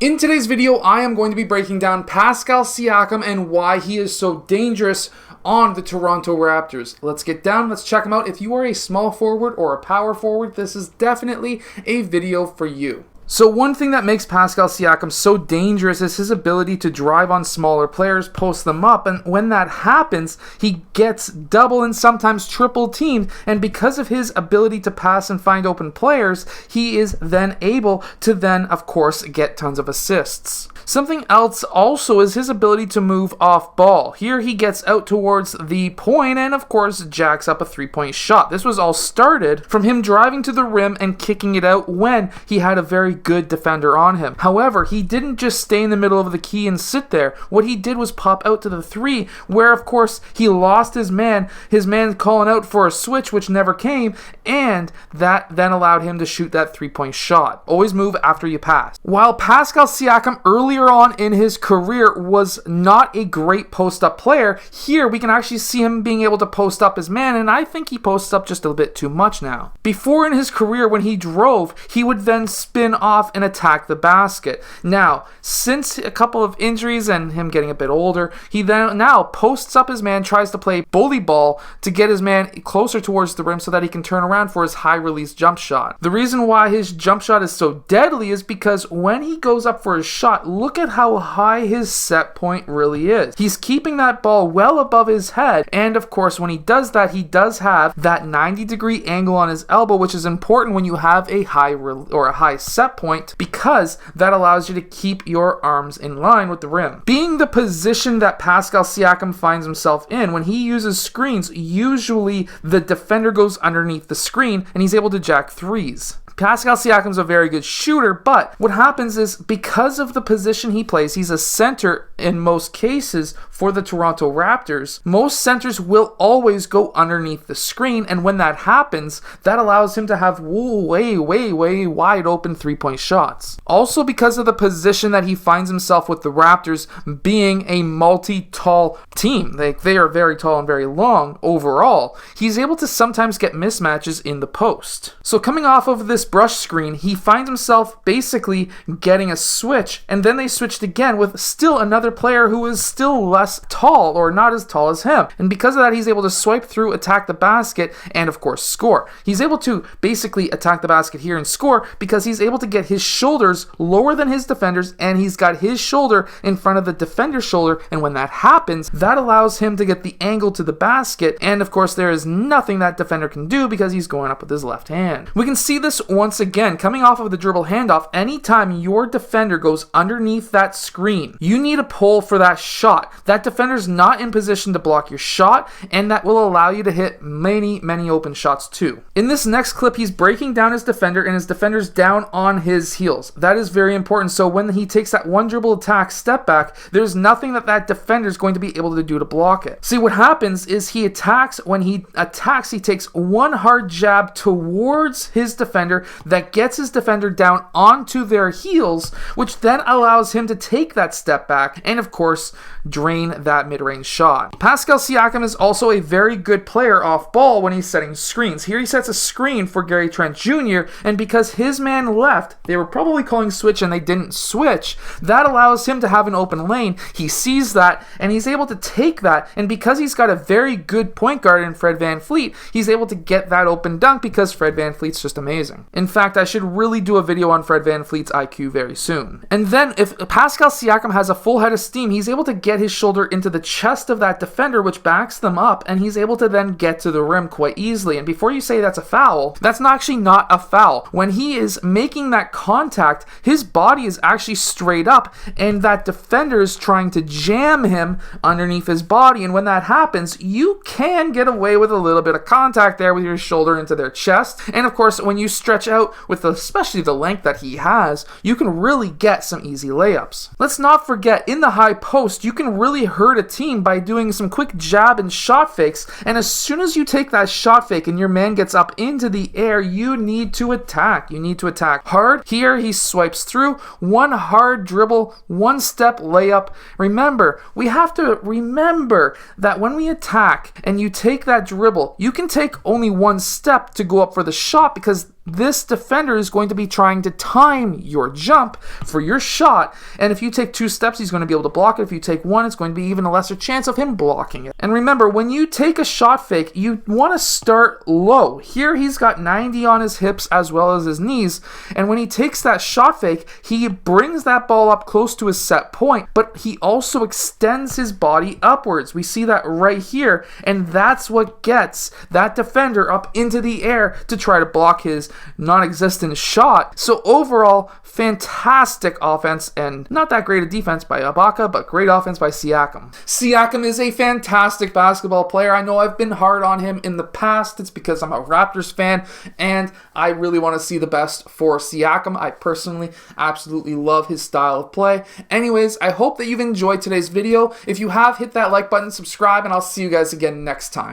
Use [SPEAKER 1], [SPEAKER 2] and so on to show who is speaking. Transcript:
[SPEAKER 1] In today's video, I am going to be breaking down Pascal Siakam and why he is so dangerous on the Toronto Raptors. Let's get down, let's check him out. If you are a small forward or a power forward, this is definitely a video for you. So one thing that makes Pascal Siakam so dangerous is his ability to drive on smaller players, post them up, and when that happens, he gets double and sometimes triple teamed, and because of his ability to pass and find open players, he is then able to of course, get tons of assists. Something else also is his ability to move off ball. Here he gets out towards the point and of course jacks up a three-point shot. This was all started from him driving to the rim and kicking it out when he had a very good defender on him. However, he didn't just stay in the middle of the key and sit there. What he did was pop out to the three, where of course he lost his man calling out for a switch which never came, and that then allowed him to shoot that three-point shot. Always move after you pass. While Pascal Siakam earlier on in his career was not a great post-up player, here we can actually see him being able to post up his man, and I think he posts up just a bit too much now. Before in his career, when he drove, he would then spin off and attack the basket. Now, since a couple of injuries and him getting a bit older, he then now posts up his man, tries to play bully ball to get his man closer towards the rim so that he can turn around for his high release jump shot. The reason why his jump shot is so deadly is because when he goes up for his shot, look at how high his set point really is. He's keeping that ball well above his head, and of course when he does that, he does have that 90-degree angle on his elbow, which is important when you have a high set point, because that allows you to keep your arms in line with the rim. Being the position that Pascal Siakam finds himself in, when he uses screens, usually the defender goes underneath the screen and he's able to jack threes. Pascal Siakam's a very good shooter, but what happens is because of the position he plays, he's a center in most cases for the Toronto Raptors. Most centers will always go underneath the screen, and when that happens, that allows him to have way wide open three-point shots. Also because of the position that he finds himself with the Raptors being a multi-tall team, they are very tall and very long overall, he's able to sometimes get mismatches in the post. So coming off of this brush screen, he finds himself basically getting a switch, and then they switched again with still another player who is still less tall or not as tall as him, and because of that he's able to swipe through, attack the basket, and of course score. He's able to basically attack the basket here and score because he's able to get his shoulders lower than his defenders, and he's got his shoulder in front of the defender's shoulder, and when that happens, that allows him to get the angle to the basket, and of course there is nothing that defender can do because he's going up with his left hand. We can see this once again coming off of the dribble handoff. Anytime your defender goes underneath that screen, you need a pull for that shot. That defender's not in position to block your shot, and that will allow you to hit many open shots too. In this next clip, he's breaking down his defender, and his defender's down on his heels. That is very important, so when he takes that one dribble attack step back, there's nothing that defender's going to be able to do to block it. See, what happens is he attacks. When he attacks, he takes one hard jab towards his defender that gets his defender down onto their heels, which then allows him to take that step back and of course drain that mid-range shot. Pascal Siakam is also a very good player off ball when he's setting screens. Here he sets a screen for Gary Trent Jr., and because his man left, they were probably calling switch and they didn't switch, that allows him to have an open lane. He sees that and he's able to take that, and because he's got a very good point guard in Fred VanVleet, he's able to get that open dunk because Fred VanVleet's just amazing. In fact, I should really do a video on Fred VanVleet's IQ very soon. And then if Pascal Siakam has a full head of steam, he's able to get his shoulder into the chest of that defender, which backs them up, and he's able to then get to the rim quite easily. And before you say that's a foul, that's actually not a foul. When he is making that contact, his body is actually straight up, and that defender is trying to jam him underneath his body, and when that happens, you can get away with a little bit of contact there with your shoulder into their chest. And of course, when you stretch out with especially the length that he has, you can really get some easy layups. Let's not forget, in the high post, you can really hurt a team by doing some quick jab and shot fakes, and as soon as you take that shot fake and your man gets up into the air, you need to attack. You need to attack hard. Here he swipes through, one hard dribble, one step layup. Remember, we have to remember that when we attack and you take that dribble, you can take only one step to go up for the shot because this defender is going to be trying to time your jump for your shot, and if you take 2 steps, he's going to be able to block it. If you take 1, it's going to be even a lesser chance of him blocking it. And remember, when you take a shot fake, you want to start low. Here he's got 90 on his hips as well as his knees, and when he takes that shot fake, he brings that ball up close to his set point, but he also extends his body upwards. We see that right here, and that's what gets that defender up into the air to try to block his non-existent shot. So overall, fantastic offense and not that great a defense by Ibaka, but great offense by Siakam. Siakam is a fantastic basketball player. I know I've been hard on him in the past. It's because I'm a Raptors fan and I really want to see the best for Siakam. I personally absolutely love his style of play. Anyways, I hope that you've enjoyed today's video. If you have, hit that like button, subscribe, and I'll see you guys again next time.